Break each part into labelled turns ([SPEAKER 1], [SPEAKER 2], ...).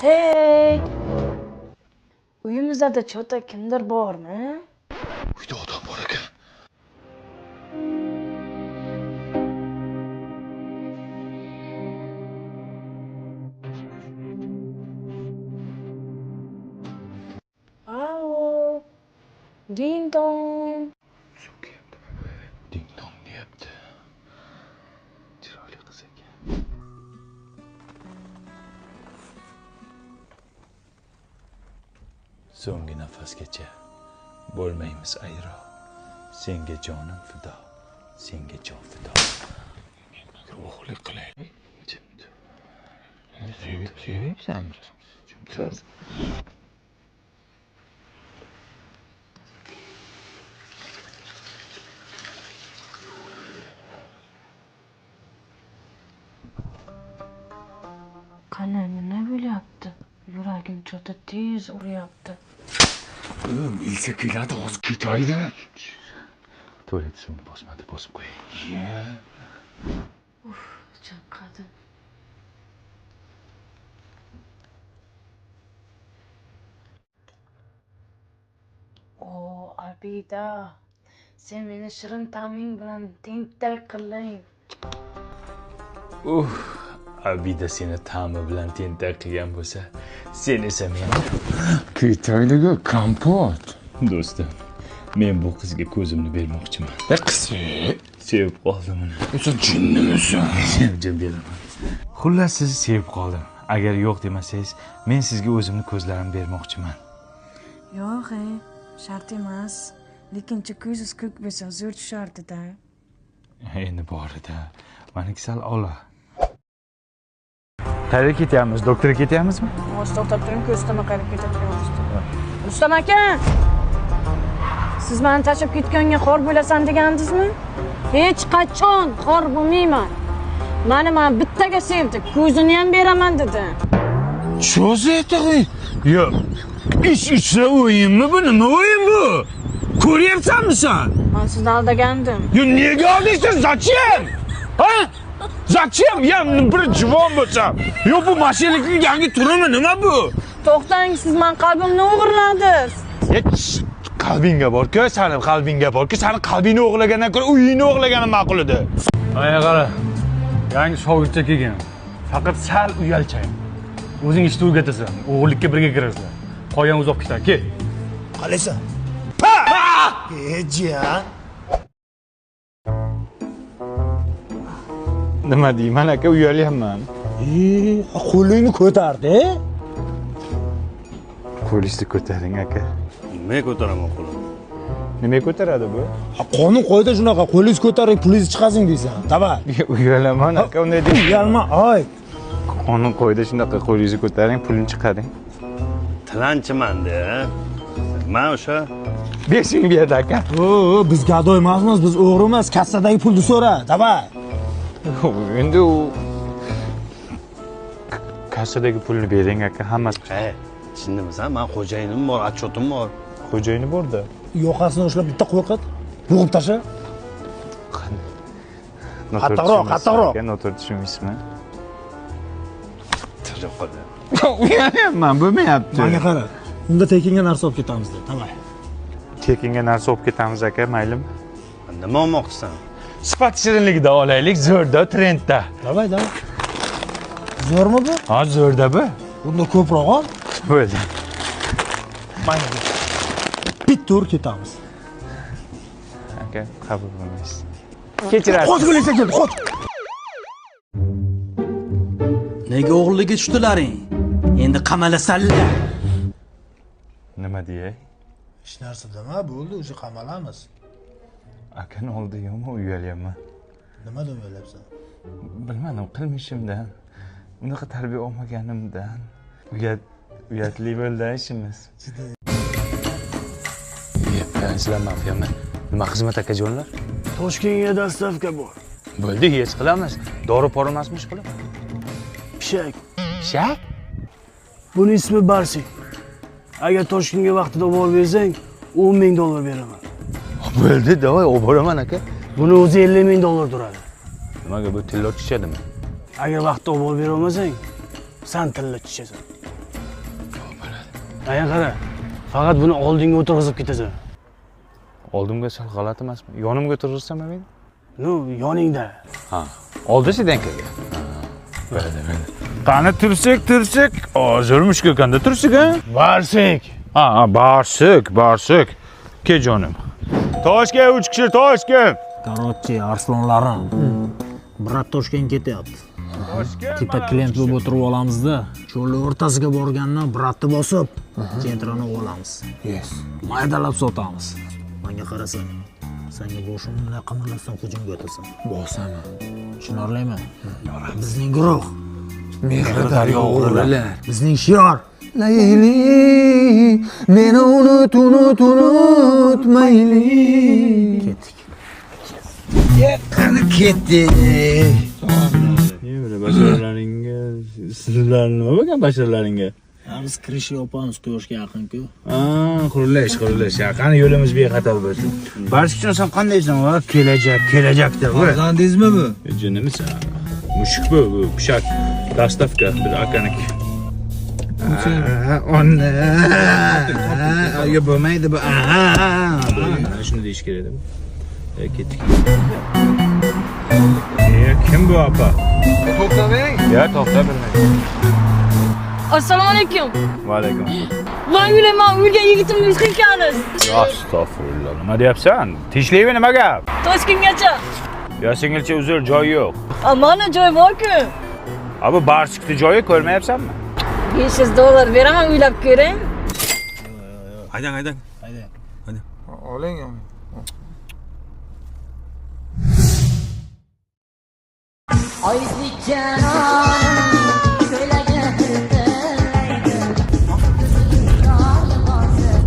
[SPEAKER 1] Hey! Uyimizda cho'ta kimdir bormi?
[SPEAKER 2] Uyda odam bor ekan.
[SPEAKER 1] Alo. Ding dong.
[SPEAKER 2] Ding dong deyapti. Chiroyli qiz ekan. So'nggi nafasgacha bo'lmaymiz ayro. Senga jonim fido, senga jon fido. O'g'lik qilaylik. Jimdi. Sevyapsanmi? Jimdi.
[SPEAKER 1] Qani nima bo'lyapti? Yuragim cho'ta tez uryapti.
[SPEAKER 2] Ilsa keladi, hozir ketaydi. Tualet suvini bosmadi, bosib qo'ying.
[SPEAKER 1] Chanqadim. Abida, sen meni shirin ta'ming bilan tentak qiling.
[SPEAKER 2] Abida seni ta'mi bilan tentak qilgan bo'lsa, sen esa meni ketaydiga kompot. Do'stim, men bu qizga ko'zimni bermoqchiman. Sevib qoldim uni. Sen jinnimisan? Jin beraman. Xullas, sizni sevib qoldim. Agar yo'q demasangiz, men sizga o'zimni ko'zlarimni bermoqchiman.
[SPEAKER 1] Yo'q, shart emas. Lekin ko'zingiz ko'k bo'lsa zo'r tushardi-da.
[SPEAKER 2] Endi borida. Meniki sal ola. Qayerga ketyapmiz? Doktorga ketyapmizmi?
[SPEAKER 1] To'xtab turing, ko'ztama qayerga ketyapmiz. Rustam aka! Siz meni tashlab ketganga xor bo'lasan degandingizmi? Hech qachon xor bo'lmayman. Men bittaga sevdi, ko'zini ham beraman dedi.
[SPEAKER 2] Cho'zaytag'in. Yo'q. Ish ichsa o'yinmi bu? Nima o'yin bu? Ko'ryapsanmi sen?
[SPEAKER 1] Men sizni aldagandim.
[SPEAKER 2] Yo, nega aldingsan? Zachем? Ha? Zachем? Ya bir juvon bo'lsam. Yo, bu mashinlikning yangi turimi nima bu?
[SPEAKER 1] To'xtang, siz men qalbimni o'g'irladingiz.
[SPEAKER 2] Qalbingga bor-ku, seni qalbingga bor-ku, seni qalbingni o'g'irlagandan ko'ra uyingni o'g'irlaganim ma'qul edi.
[SPEAKER 3] Mana qara. Yangi shogirdcha kelgan. Faqat sal uyalchang. O'zing ishni o'rgatasan, o'g'irlikka birga kirasizlar. Qolgan uzoq ketadi. Kel.
[SPEAKER 4] Qalaysan? Jiyan.
[SPEAKER 2] Nima deyman aka, uyalyapman.
[SPEAKER 4] Qo'lingni ko'tardi.
[SPEAKER 2] Qo'lingizni ko'taring aka.
[SPEAKER 3] Nima ko'taraman qo'limni?
[SPEAKER 2] Nima ko'taradi bu?
[SPEAKER 4] Qonun qo'ydi shunaqa, qo'lingizni ko'taring, pulingizni chiqazing deysan. Davay.
[SPEAKER 2] Uyalaman aka, unday deb.
[SPEAKER 4] Uyalma, oy.
[SPEAKER 2] Qonun qo'ydi shunaqa, qo'lingizni ko'taring, pulni chiqaring.
[SPEAKER 3] Tilanchiman-da. Men o'sha
[SPEAKER 2] Besing berdi aka.
[SPEAKER 4] Biz gado emasmiz, biz o'g'ri emas, kassadagi pulni so'ra. Davay.
[SPEAKER 2] Endi u kassadagi pulni bering aka, hammasi.
[SPEAKER 3] Tushundimsan? Men xo'jayinim bor, отчетim bor.
[SPEAKER 2] Xo'jayini borda.
[SPEAKER 4] Yoqasini ushlab bitta qo'yqat. Bo'g'ib tasha. Qattiqroq.
[SPEAKER 2] Notor tushunmaysizmi?
[SPEAKER 3] Tirib qoldi.
[SPEAKER 2] Uyalyapman, bo'lmayapti.
[SPEAKER 4] Menga qara. Unda tekinga narsa olib ketamiz deb. Davay.
[SPEAKER 2] Tekinga narsa olib ketamiz aka, maylimi?
[SPEAKER 3] Nima olmoqchisan?
[SPEAKER 2] Sifat shirinligida olaylik, zo'rda, trendda.
[SPEAKER 4] Davay. Zo'rmi bu?
[SPEAKER 2] Ha, zo'rda bu.
[SPEAKER 4] Unda ko'proq ol.
[SPEAKER 2] Bo'ldi.
[SPEAKER 4] Mayli. Bitta ketamiz.
[SPEAKER 2] Aka, qabul qilmaysiz. Kechirasiz.
[SPEAKER 4] Qo'z bo'lsa keldi, qo'z.
[SPEAKER 5] Nega o'g'irlikka tushdilaring? Endi qamalasanlar.
[SPEAKER 2] Nima deyay?
[SPEAKER 4] Hech narsa dema, bo'ldi, o'sha qamalamiz.
[SPEAKER 2] Akani oldiyami uyalyapman.
[SPEAKER 4] Nimadan o'ylayapsan?
[SPEAKER 2] Bilmadim, qilmishimdan. Unaqa tarbiya olmaganimdan. Uyatli bo'ldi ishimiz. Sizlar mafiyami. Nima xizmat akajonlar?
[SPEAKER 6] Toshkentga dastavka bor.
[SPEAKER 2] Bo'ldi, hech qilamiz. Dori poromasmi ish qilib?
[SPEAKER 6] Pishak.
[SPEAKER 2] Pishak?
[SPEAKER 6] Buni ismi Barsik. Agar Toshkentga vaqtida olib bersang, $10,000 beraman.
[SPEAKER 2] Bo'ldi, davay, olib boraman aka.
[SPEAKER 6] Buni o'zi $50,000 turadi.
[SPEAKER 2] Nimaga bu tilla tushadimi?
[SPEAKER 6] Agar vaqtida olib bera olmasang, sen tilla tushasan. Aya qara. Faqat buni oldinga o'tirg'izib ketasan.
[SPEAKER 3] Oldimga sal g'alati emasmi? Yonimga o'tirg'izsam men?
[SPEAKER 6] No, yoningda.
[SPEAKER 3] Ha. Oldisidan kelgan. Mayli. Qani tursak. Hozirmish kelganda tursak, ha?
[SPEAKER 6] Barsik.
[SPEAKER 3] Ha, barsik. Ke jonim. Toshga 3 kishi, toshga.
[SPEAKER 4] Короче, arslonlarim. Brat Toshkent ketyapti. Tipa klient bo'lib o'tirib olamizda, cho'lning o'rtasiga borgandan bratni bosib, sentrani olamiz.
[SPEAKER 6] Yes.
[SPEAKER 4] Maydalab sotamiz. Menga qarasang, senga boshimni qimirlasam hujumga o'tasan.
[SPEAKER 6] Bosaman.
[SPEAKER 4] Tushunarlimi? Bizning guruh,
[SPEAKER 6] Mehri daryo o'g'rilar.
[SPEAKER 4] bizning shior.
[SPEAKER 6] Layli, meni unut mayli.
[SPEAKER 4] Ketdik.
[SPEAKER 2] Bashirlaringga sizlar nima bo'lgan bashirlaringga?
[SPEAKER 4] Biz kirish yopamiz quyoshga yaqin-ku.
[SPEAKER 2] Qurilish. Qani yo'limiz bexato bo'lsin. Barishkichon sen qandaysan? Va kelajakda.
[SPEAKER 6] Farzandingizmi bu?
[SPEAKER 2] Jinnimisan? Mushuk bu, pishak. Dastavka bir akanik. Onna. Ayga bo'lmaydi bu. Shuni deyish kerak edi. Ketdik. Kim bu apa?
[SPEAKER 6] To'xtamang.
[SPEAKER 2] Ya to'xta bilmayman.
[SPEAKER 1] Assalomu alaykum.
[SPEAKER 2] Va alaykum.
[SPEAKER 1] Voy uylayman, uyga yigitimni yuz qilgansiz.
[SPEAKER 2] Astagfirullah. Nima deyapsan? Tinchlikmi nima gap?
[SPEAKER 1] Toshkentgacha.
[SPEAKER 2] Ya singilcha uzr, joy yo'q.
[SPEAKER 1] Mana joy bor-ku.
[SPEAKER 2] Abi barsikni joyi ko'rmayapsanmi?
[SPEAKER 1] $500 beraman, uylab ko'ring.
[SPEAKER 2] Haydang.
[SPEAKER 6] Oling.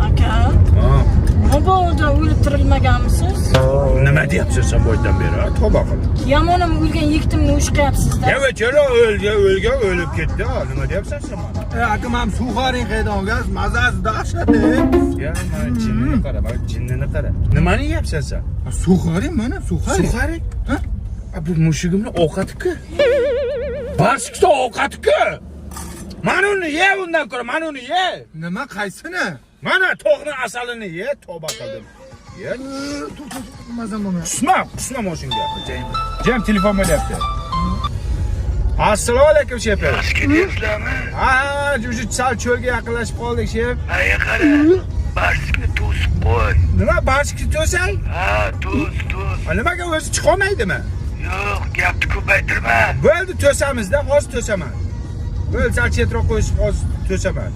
[SPEAKER 1] Aka, mabodo o'ltirilmaganmisiz?
[SPEAKER 2] Nima deyapsan sen bu yerdan beri? Tavba qil.
[SPEAKER 1] Yamonim o'lgan yigitimni ush qilyapsiz-da.
[SPEAKER 2] O'lgan o'lib ketdi. Nima deyapsan sen mana?
[SPEAKER 6] Aka, men suxaring qaydan gaz, mazasi dahshat.
[SPEAKER 2] Ya mana jinnini qara, bak jinnini qara. Nimani yeyapsan sen?
[SPEAKER 6] Suxaring mana, suxaring.
[SPEAKER 2] Suxaring? Ha? Bu mushugimni ovqati-ku. Barsikda ovqati-ku. Mana uni ye undan ko'ra, mana uni ye.
[SPEAKER 6] Nima qaysini?
[SPEAKER 2] Mana to'g'ri asalini ye, tavba qildim. Ye.
[SPEAKER 6] Mazam bo'lmayapti.
[SPEAKER 2] Qusma moshinga. Jam telefon bo'lyapti. Assalomu alaykum shef.
[SPEAKER 7] Ketyapsizlarmi?
[SPEAKER 2] Ha, juji sal cho'lga yaqinlashib qoldik shef.
[SPEAKER 7] Aya qara, barsikni to'sib qo'y.
[SPEAKER 2] Nima barsikni to'sang?
[SPEAKER 7] Ha, to's.
[SPEAKER 2] Nimaga o'zi chiqolmaydimi?
[SPEAKER 7] Yo'q, gapni ko'paytirma.
[SPEAKER 2] Bo'ldi to'samizda, hozir to'saman. Bo'ldi sal chetroq qo'yishib hozir to'saman.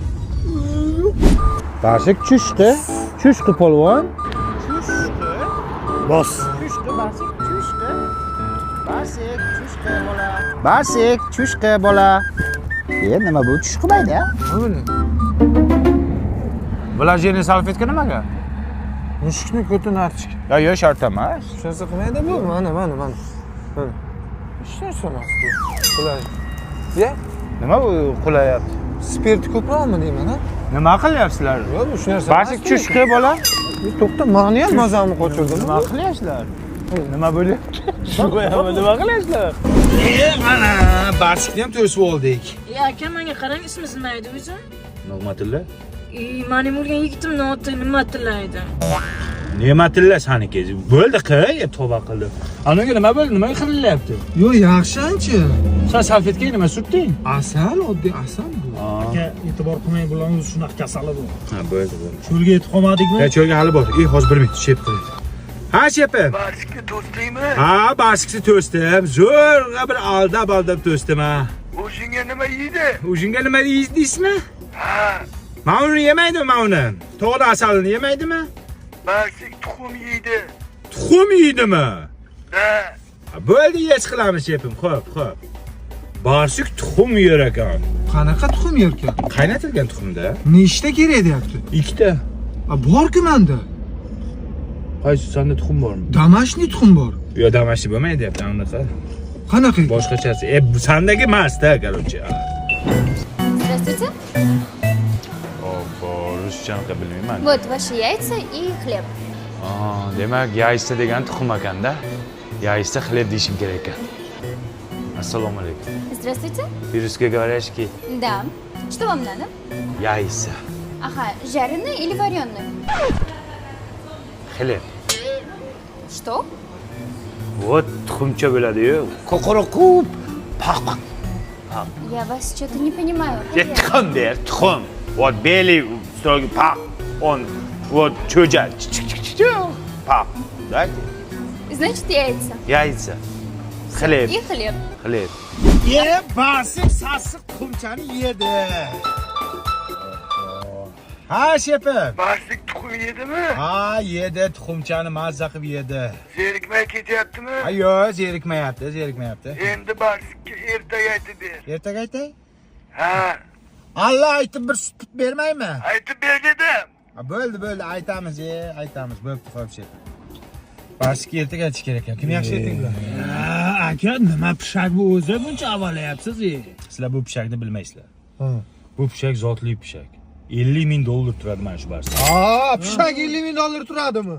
[SPEAKER 3] Barsik chushqi polvon.
[SPEAKER 4] Bos.
[SPEAKER 8] Barsik, chushqi bola. Nima bu chushqimaydi?
[SPEAKER 3] Vlajeniy salfetka nimaga?
[SPEAKER 6] Mushukni ko'tini archik.
[SPEAKER 3] Yo'q, shart emas.
[SPEAKER 6] Shunisi qilmaydi bu. Mana. Hech narsa bu. Qulay. Ye?
[SPEAKER 3] Nima bu qulayapti?
[SPEAKER 6] Spirt ko'proqmi deyman, ha?
[SPEAKER 3] Nima qilyapsizlar?
[SPEAKER 6] Yo'q, bu shu narsa.
[SPEAKER 3] Barsik chushqi bola.
[SPEAKER 6] To'xta, meni ham mazamni qochirdim.
[SPEAKER 3] Nima qilyapsizlar? Nima bo'lyapti? Nima qilyapsizlar?
[SPEAKER 2] Mana barsikni ham to'sib oldik.
[SPEAKER 1] Aka, menga qarang, ismingiz nima edi o'zi?
[SPEAKER 2] Nig'matilla?
[SPEAKER 1] Mening o'lgan yigitimni oti nima edi?
[SPEAKER 2] Ne'matilla saniki. Bo'ldi qey, tavba qildim. Anaga nima bo'ldi? Nima qilinyapti?
[SPEAKER 6] Yo'q, yaxshi-ancha.
[SPEAKER 2] Sen salfetkaga nima surtding?
[SPEAKER 6] Asal, oddiy asal bu.
[SPEAKER 4] Aka, e'tibor qilmang, bularning shunaqa kasali bu.
[SPEAKER 2] Ha, bo'ldi.
[SPEAKER 4] Cho'lga yetib qolmadikmi?
[SPEAKER 2] Ya cho'lga hali bor. Hozir 1 minut shep qiling. Ha, shepim.
[SPEAKER 7] Barsikni to'sdingmi?
[SPEAKER 2] Ha, barsikni to'sdim. Zo'rg'a bir aldab to'sdim ha.
[SPEAKER 7] O'zingga nima yeydi?
[SPEAKER 2] O'zingga nima deysizmi?
[SPEAKER 7] Ha,
[SPEAKER 2] Men uni yemaydimi, men uni? To'g'ri asalini yemaydimi?
[SPEAKER 7] barsik tuxum yeydi.
[SPEAKER 2] Tuxum yeydimi?
[SPEAKER 7] Ha,
[SPEAKER 2] Bo'ldi, yech qilamiz shepim. Xo'p. Barsik tuxum yer ekan.
[SPEAKER 6] Qanaqa tuxum yerkan?
[SPEAKER 2] Qaynatilgan tuxumda.
[SPEAKER 6] Nechta kerak deyapti?
[SPEAKER 2] 2 ta.
[SPEAKER 6] Bor-ku menda.
[SPEAKER 2] Qaysi senda tuxum bormi?
[SPEAKER 6] Damashni tuxum bor.
[SPEAKER 2] Yo, damashni bo'lmaydi deyapti, unaqa.
[SPEAKER 6] Qanaqa?
[SPEAKER 2] Boshqachasi. Bu sandagi emas-da, короче.
[SPEAKER 9] Здравствуйте.
[SPEAKER 3] Ruschani bilmayman.
[SPEAKER 9] Вот ваши яйца и хлеб.
[SPEAKER 3] Demak, yaysda degan tuxum ekanda. Yaysda xleb deyishim kerak ekan. Assalomu alaykum.
[SPEAKER 9] Здравствуйте.
[SPEAKER 3] По-русски говоришь,
[SPEAKER 9] Да. Что вам надо?
[SPEAKER 3] яйца.
[SPEAKER 9] Ага, жареный или вареный?
[SPEAKER 3] Хлеб.
[SPEAKER 9] Что?
[SPEAKER 3] Вот tuxumcha bo'ladi-yu. Qo'qoroqu paq.
[SPEAKER 9] Я вас что-то не понимаю.
[SPEAKER 2] Tuxum der, tuxum. Вот белый строгий пaq. Он вот cho'ja. Paq. Дайте.
[SPEAKER 9] Значит, яйца.
[SPEAKER 2] Яйца. Хлеб.
[SPEAKER 9] И хлеб.
[SPEAKER 2] Хлеб.
[SPEAKER 8] Barsik sassiq tuxumchani yedi. Ha, shepim.
[SPEAKER 7] Barsik tuxum yedimi?
[SPEAKER 8] Ha, yedi, tuxumchani mazza qilib yedi.
[SPEAKER 7] Zerikmay ketyaptimi?
[SPEAKER 8] Ha, yo'q, zerikmayapti.
[SPEAKER 7] Endi Barsikka ertaga aytib ber.
[SPEAKER 8] Ertaga aytay?
[SPEAKER 7] Ha,
[SPEAKER 8] Allah aytib bir sut bermaymi?
[SPEAKER 7] aytib ber dedim.
[SPEAKER 8] Ha, bo'ldi, aytamiz, aytamiz. Bo'pti, xo'p shepim. Barsikka ertaga aytish kerak ekan. Kim yaxshi ayting bular?
[SPEAKER 4] Aka, nima pishak bu o'zi buncha avalayapsiz?
[SPEAKER 3] Sizlar bu pishakni bilmaysizlar. Bu pishak zotli pishak. $50,000 turadi mana shu Barsik.
[SPEAKER 8] Ha, pishak $50,000 turadimi?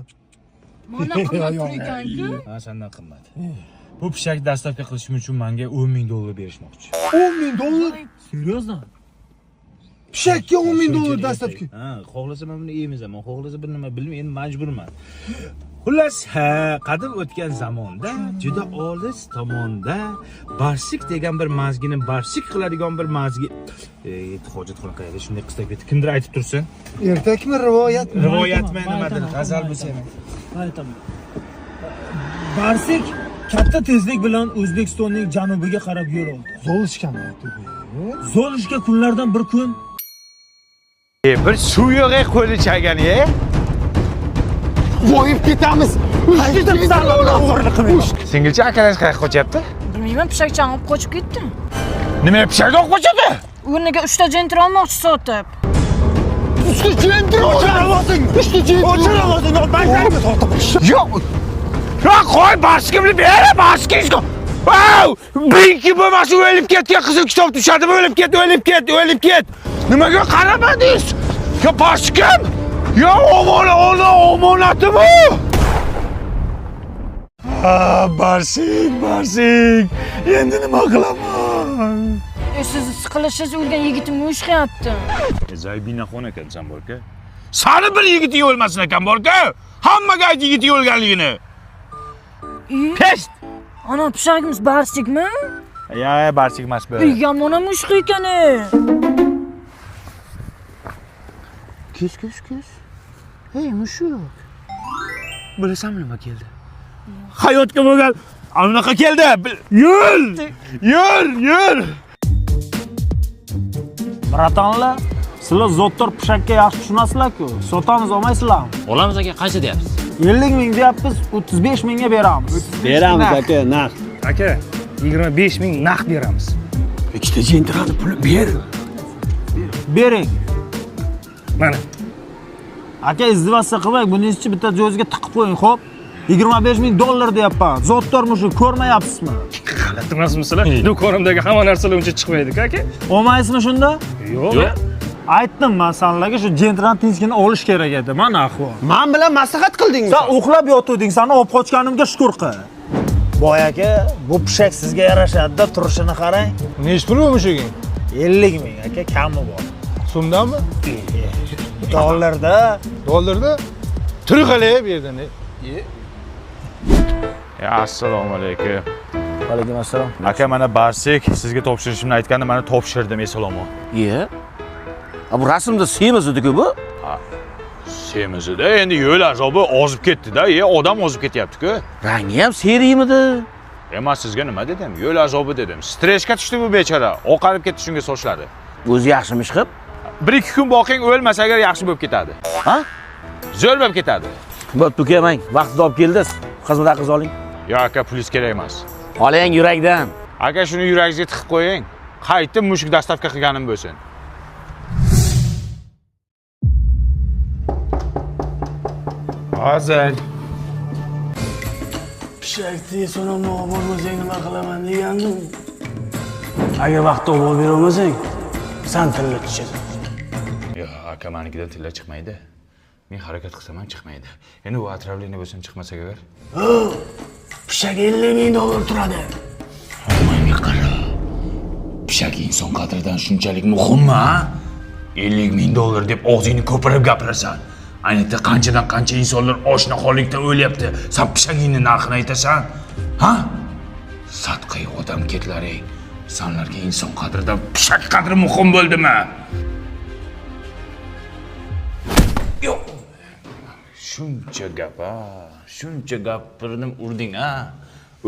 [SPEAKER 1] Mana qimmat turganku.
[SPEAKER 3] Ha, sendan qimmat. Bu pishak dastavka qilishim uchun menga $10,000 berishmoqchi.
[SPEAKER 8] $10,000?
[SPEAKER 4] Серьезно?
[SPEAKER 8] Pishakka $10,000 dastavka.
[SPEAKER 3] Ha, xohlasa men buni yeymizaman, xohlasa bir nima bilmayman, endi majburman. Xullas, qadim o'tgan zamonda juda olis tomonda Barsik degan bir mazgini Barsik qiladigan bir mazgi hojatxona qayerda shunday qistab ketdi. Kimdir aytib tursin?
[SPEAKER 8] Ertakmi, rivoyatmi?
[SPEAKER 3] Rivoyatmi nimadir? G'azal bo'lsa ham.
[SPEAKER 4] Aytaman. Barsik katta tezlik bilan O'zbekistonning janubiga qarab yo'l oldi.
[SPEAKER 8] Zolishgan.
[SPEAKER 4] Zolishga kunlardan bir kun
[SPEAKER 2] Bir suv yo'q qo'li chagani-ya.
[SPEAKER 8] Voyib ketamiz.
[SPEAKER 2] Singilcha akalash qayerga qochyapti?
[SPEAKER 1] Bilmayman, pishakchani olib qochib ketdi.
[SPEAKER 2] Nima pishakni olib qochadi?
[SPEAKER 1] O'rniga 3 ta jenter olmoqchi sotib.
[SPEAKER 2] Yo'q. Ya qo'y Barsikimni ber, Barsikingizga. Wow! Binki bo'lmasa o'lib ketgan qizil kitob tushadi, o'lib ket. Nimaga qaramadingiz? Ya Barsikim? Ya omonati bu. Barsik. Endi nima qilaman?
[SPEAKER 1] Siz siqilishingiz o'lgan yigitimni ushlayapti.
[SPEAKER 2] Zaybinaxon ekan sen borka. Sani bir yigiti o'lmasin ekan borka. Hammaga ayt yigiti o'lganligini. Pest!
[SPEAKER 1] Ana pishagimiz Barsikmi?
[SPEAKER 2] Ya, Barsik emas bu.
[SPEAKER 1] Yomon mushuk ekan.
[SPEAKER 5] Kuz. Hey, mushuk.
[SPEAKER 2] Bilasanmi nima keldi? Hayotga bo'lgan anaqa keldi. Yur.
[SPEAKER 4] Bratanlar, sizlar zottor pishakka yaxshi tushunasizlar-ku. Sotamiz olmaysizlarmi?
[SPEAKER 10] Olamiz aka, qancha deyapsiz?
[SPEAKER 4] 50,000 deyapmiz, 35,000 ga beramiz.
[SPEAKER 6] Beramiz aka, naq.
[SPEAKER 3] Aka, 25,000 naqd beramiz.
[SPEAKER 6] Ikkita jentrani puli ber.
[SPEAKER 4] Bering.
[SPEAKER 3] Mana.
[SPEAKER 4] Aka, izdivasiya qilmang, buni ichchi bitta jo'zga tiqib qo'ying, xo'p? $25,000 deyapman. Zottor mushuk ko'rmayapsizmi?
[SPEAKER 3] G'alati emasmisizlar? Do'konimdagi hamma narsalar uncha chiqmaydi-ku aka.
[SPEAKER 4] Olmaysizmi shunda?
[SPEAKER 3] Yo'q.
[SPEAKER 4] Aytdim men senlarga shu jentran tinchgina olish kerak edi. Mana ahvol.
[SPEAKER 6] Men bilan maslahat qildingmi?
[SPEAKER 4] Sen uxlab yotuvding, seni olib qochganimga shukr qil. Boy aka, bu pishak sizga yarashadi-da, turishini qarang.
[SPEAKER 8] Nechta pul bu mushuging?
[SPEAKER 4] 50,000 aka, kami bor.
[SPEAKER 8] So'mdami?
[SPEAKER 4] Dollarda.
[SPEAKER 8] Turi qalay bu yerdan.
[SPEAKER 2] Assalomu alaykum.
[SPEAKER 4] Alaykum assalom.
[SPEAKER 2] Aka, mana Barsik sizga topshirishimni aytganda mana topshirdim, esalomon.
[SPEAKER 5] Bu rasmda semiz edi-ku bu?
[SPEAKER 2] Semizida endi yo'l azobi ozib ketdi-da, odam ozib ketyapti-ku.
[SPEAKER 5] Rangi ham seriyimidi?
[SPEAKER 2] Emas, sizga nima dedim? Yo'l azobi dedim. Stressga tushdi bu bechora. Oqarib ketdi shunga sochlari.
[SPEAKER 5] O'zi yaxshimish qilib?
[SPEAKER 2] 1-2 kun boqing, o'lmasa agar yaxshi bo'lib ketadi.
[SPEAKER 5] Ha?
[SPEAKER 2] Zo'r bo'lib ketadi.
[SPEAKER 5] Bo'pti, kelmang. Vaqtida olib keldingiz. Xizmat haqqingizni oling.
[SPEAKER 2] Yo'q aka, pulingiz kerak emas.
[SPEAKER 5] Oling yurakdan.
[SPEAKER 2] Aka, shuni yuragingizga tiqib qo'ying. Qaytib mushuk dastavka qilganim bo'lsin. Hozir.
[SPEAKER 6] Pishakni so'ramoq bo'lmasang nima qilaman degandim. Agar vaqtda olib berolmasang, sen tilla tushadi.
[SPEAKER 2] Yo'q, aka, menikidan tilla chiqmaydi. Men harakat qilsam ham chiqmaydi. Endi u atroflikni bo'lsin chiqmasak agar.
[SPEAKER 6] Pishak $50,000 turadi.
[SPEAKER 2] Menga qara. Pishak inson qadridan shunchalik muhimmi? $50,000 deb og'zingni ko'pirib gapirasan. Ayniqsa qanchadan qancha insonlar oshnaxonlikda o'lyapti. Sen pishagingni narxini aytasan? Ha? Sadqai odam ketlaring. Senlarga inson qadridan pishak qadri muhim bo'ldimi? Yo'q. Shuncha gap, ha. Shuncha gapirdim, urding, ha.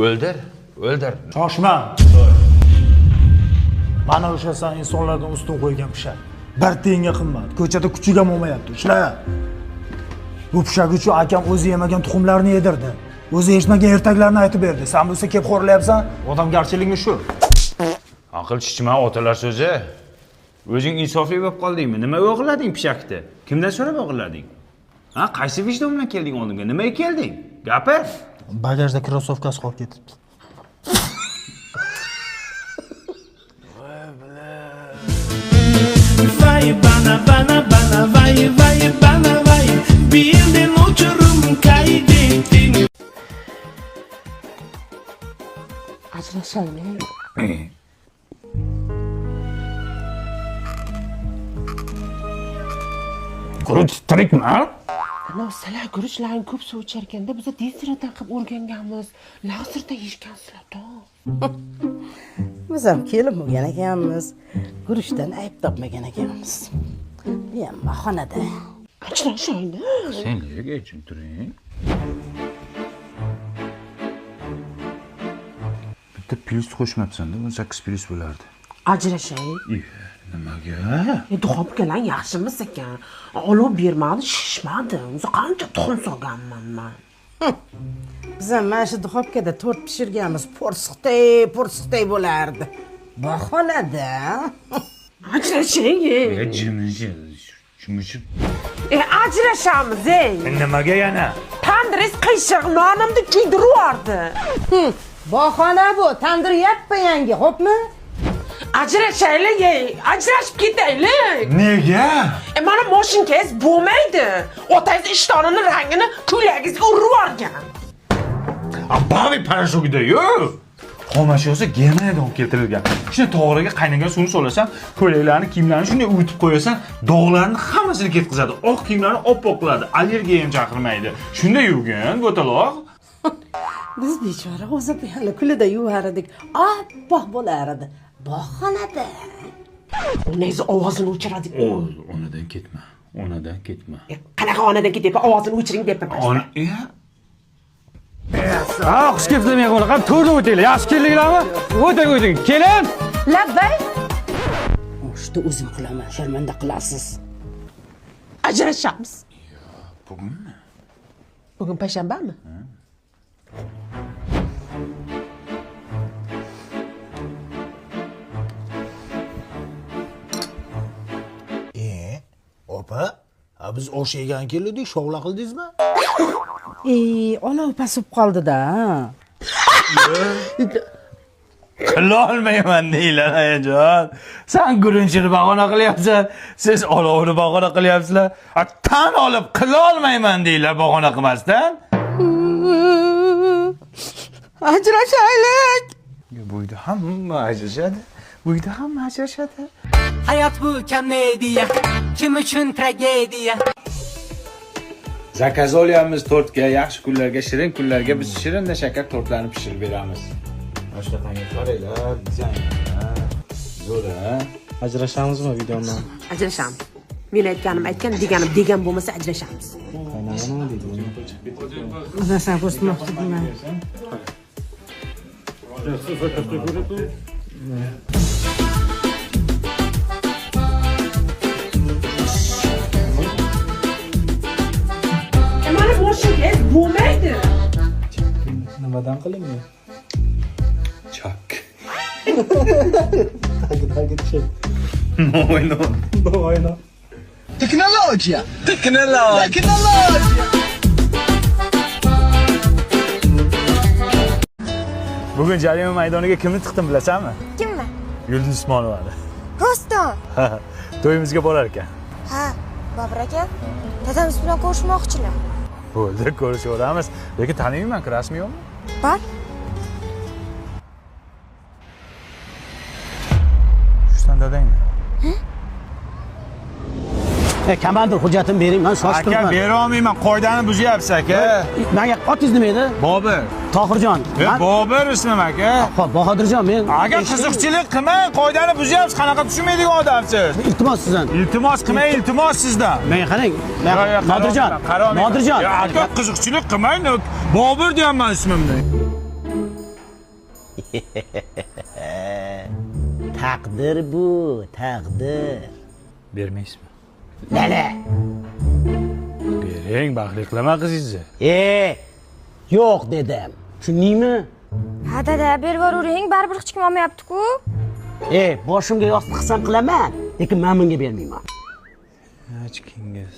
[SPEAKER 2] O'ldir.
[SPEAKER 4] Shoshma. Mana o'sha sen insonlardan ustun qo'ygan pishak. Bir tiyinga qimmat. Ko'chada kuchiga bo'lmayapti. Ishla. Bu pishak uchun akam o'zi yemagan tuxumlarni yedirdi. O'zi eshitmagan ertaklarni aytib berdi. Sen bo'lsa kelib xo'rlayapsan. Odamgarchilikmi shu?
[SPEAKER 2] Aql chichma otalar so'zi. O'zing insofli bo'lib qoldingmi? Nima o'g'irlading pishakni? Kimdan so'rab o'g'irlading? Ha, qaysi vijdon bilan kelding oldinga? Nimaga kelding? Gapir.
[SPEAKER 4] Bagajda krossovkasi qolib ketibdi.
[SPEAKER 6] Vai bana vai birden uçurum kaydettin.
[SPEAKER 1] Ajrashaymi?
[SPEAKER 2] Guruch tirikmi?
[SPEAKER 10] Ana sizlar guruchlarni ko'p suv icharkanda biz desiradan qilib o'rganganmiz. La'sirda yeyishgansizlar-da.
[SPEAKER 11] Biz ham kelib bo'lgan ekanmiz. Guruchdan ayb topmagan ekanmiz. Bu ham bahonada.
[SPEAKER 10] Ajrashaymi?
[SPEAKER 2] Sen nega tushuntiring? Bitta plus qo'shmabsan-da, 18 plus bo'lardi.
[SPEAKER 10] Ajrashay.
[SPEAKER 2] Nimaga?
[SPEAKER 10] Duxo bukalar yaxshimiz ekan. Olov bermadi, shishmadi. O'zi qancha tuxum solganman men.
[SPEAKER 11] Biz ham mana shu duxovkada tort pishirganmiz. Porsiqday bo'lardi. Bahonada.
[SPEAKER 10] Ajrashay.
[SPEAKER 2] Jimishib.
[SPEAKER 10] Ajrashamiz, ey.
[SPEAKER 2] Nimaga yana?
[SPEAKER 10] Tandiringiz qiyshiq nonimni kuydiryordi.
[SPEAKER 11] Bahona bu. Tandir yappa yangi, xo'pmi?
[SPEAKER 10] Ajrashaylik, ey. Ajrashib ketaylik.
[SPEAKER 2] Nega?
[SPEAKER 10] Mana moshinkangiz bo'lmaydi. Otangiz ishtonini rangini ko'ylagingizga urib yuborgan.
[SPEAKER 2] Bavi parashogida-yu. Xomashyosi Germaniyadan olib keltirilgan. Shuni to'g'riga qaynagan suvni solasan, ko'ylaklarni, kiyimlarni shunday uyutib qo'yasan, dog'larni hammasini ketkazadi. Oq kiyimlarni oppoq qiladi, allergiya ham chaqirmaydi. Shunday yurgan bo'taloq.
[SPEAKER 11] Biz bechora o'zi hali kulida yuvardik. Oppoq bo'lardi. Bahonada.
[SPEAKER 10] Onangiz ovozini o'chiradi.
[SPEAKER 2] Onadan ketma. Onadan ketma.
[SPEAKER 10] Qanaqa onadan ketyapti? Ovozini o'chiring deb
[SPEAKER 2] Ona,
[SPEAKER 6] Xush kelibsizlar qo'la. Qani to'rda o'tinglar. Yaxshi keldinglarmi? O'ting. Kelin.
[SPEAKER 11] Labbay. O'shda o'zim qilaman, sharmanda qilasiz.
[SPEAKER 10] Ajrashamiz.
[SPEAKER 2] Bugunmi?
[SPEAKER 10] Bugun payshanbami?
[SPEAKER 4] Opa, biz osh yegan keldik, shovla qildingizmi?
[SPEAKER 11] Olov pasib qoldi-da.
[SPEAKER 2] Qilolmayman deylar ayajon. Sen guruchni bahona qilyapsan, siz olovni bahona qilyapsizlar. Tan olib qilolmayman deylar bahona qilmasdan.
[SPEAKER 10] Ajrashaylik.
[SPEAKER 2] Bu uyda hamma ajrashadi. Bu uyda hamma ajrashadi.
[SPEAKER 10] Hayot bu komediya, kim uchun tragediya.
[SPEAKER 3] Zakaz olyapmiz tortga, yaxshi kunlarga, shirin kunlarga biz shirinda shakar tortlarni pishirib beramiz. Boshqatanga qaranglar, dizaynlar. Zo'r, ha?
[SPEAKER 6] Ajrashamizmi videodan?
[SPEAKER 10] Ajrashamiz. Men aytgan degan bo'lmasa ajrashamiz.
[SPEAKER 6] Nima deydi?
[SPEAKER 11] Nasab o'smoqchi bunlar.
[SPEAKER 10] Mana moshinkangiz bo'lmaydi.
[SPEAKER 6] Nimadan qilingan?
[SPEAKER 2] Chak.
[SPEAKER 6] Tagi chiq.
[SPEAKER 2] Mo'yno.
[SPEAKER 6] Teknologiya.
[SPEAKER 2] Bugun jarima maydoniga kimni tiqdim bilasanmi?
[SPEAKER 9] Kimni?
[SPEAKER 2] Yulduz Usmonovani.
[SPEAKER 9] Rostdan.
[SPEAKER 2] To'yimizga borar ekan.
[SPEAKER 9] Ha, Bobur aka, dadamiz bilan ko'rishmoqchilar.
[SPEAKER 2] Bo'ldi, ko'rishaveramiz. Lekin taniyman-ku, rasmiy yo'qmi?
[SPEAKER 9] Bor.
[SPEAKER 2] Shundan dadangmi?
[SPEAKER 11] Komandir hujjatimni bering, men shoshib
[SPEAKER 3] Aka
[SPEAKER 11] turibman.
[SPEAKER 3] bera olmayman, qoidani buzyapsiz aka.
[SPEAKER 11] Menga otingiz nima edi?
[SPEAKER 3] Bobur.
[SPEAKER 11] Tohirjon.
[SPEAKER 3] Bobur ismim aka.
[SPEAKER 11] Xo'p, Bahodirjon, men
[SPEAKER 3] Aka qiziqchilik qilmang, qoidani buzyapsiz, qanaqa tushunmaydigan odamsiz.
[SPEAKER 11] iltimos sizdan.
[SPEAKER 3] Iltimos qilmang, iltimos sizdan.
[SPEAKER 11] Menga qarang. Nodirjon. Nodirjon.
[SPEAKER 3] Aka qiziqchilik qilmang, Bobur deyapman ismimni.
[SPEAKER 11] Taqdir bu, taqdir.
[SPEAKER 2] Bermaysizmi?
[SPEAKER 11] Nana?
[SPEAKER 2] Bering, baxtli qilaman qizingizni.
[SPEAKER 11] Yo'q dedim. Tushundingmi?
[SPEAKER 9] Ha dada, berib yuravering, baribir hech kim olmayapti-ku.
[SPEAKER 11] Boshimga yostiq qilsam qilaman, lekin men bunga bermayman.
[SPEAKER 2] Hechkingiz.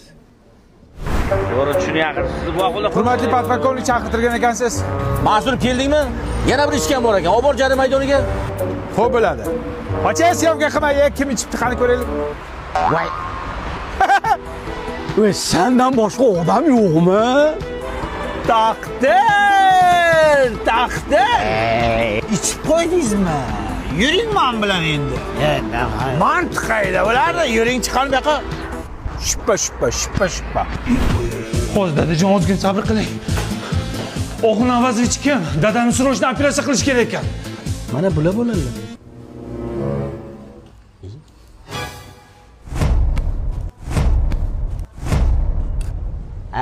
[SPEAKER 5] To'g'ri tushunyapsiz. Siz bu ahvolda
[SPEAKER 3] Hurmatli podполковник chaqirtirgan ekansiz.
[SPEAKER 5] mas'ul keldingmi? Yana bir ishkam bor ekan. Olib bor jarima maydoniga.
[SPEAKER 3] Xo'p bo'ladi. Qo'cha syomka qilmay, kim ichibdi qani ko'raylik.
[SPEAKER 11] Voy. Sendan boshqa odam yo'qmi?
[SPEAKER 3] Taqdir! Ichib qo'ydingizmi? Yuring men bilan endi. Mantiqayda ularni yuring chiqar bu yoqqa. Shuppa.
[SPEAKER 2] Hozir dadajon ozgina sabr qiling. O'g'il avazich kim? Dadani srochni operatsiya qilish kerak ekan.
[SPEAKER 11] Mana bular bo'ladi.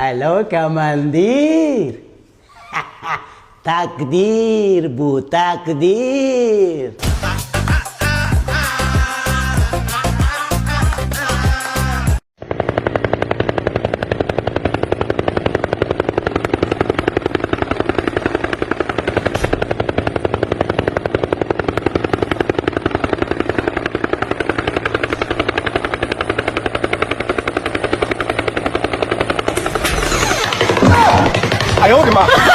[SPEAKER 11] Alo komandir. Takdir bu, takdir.
[SPEAKER 3] Ay, oğlum ha.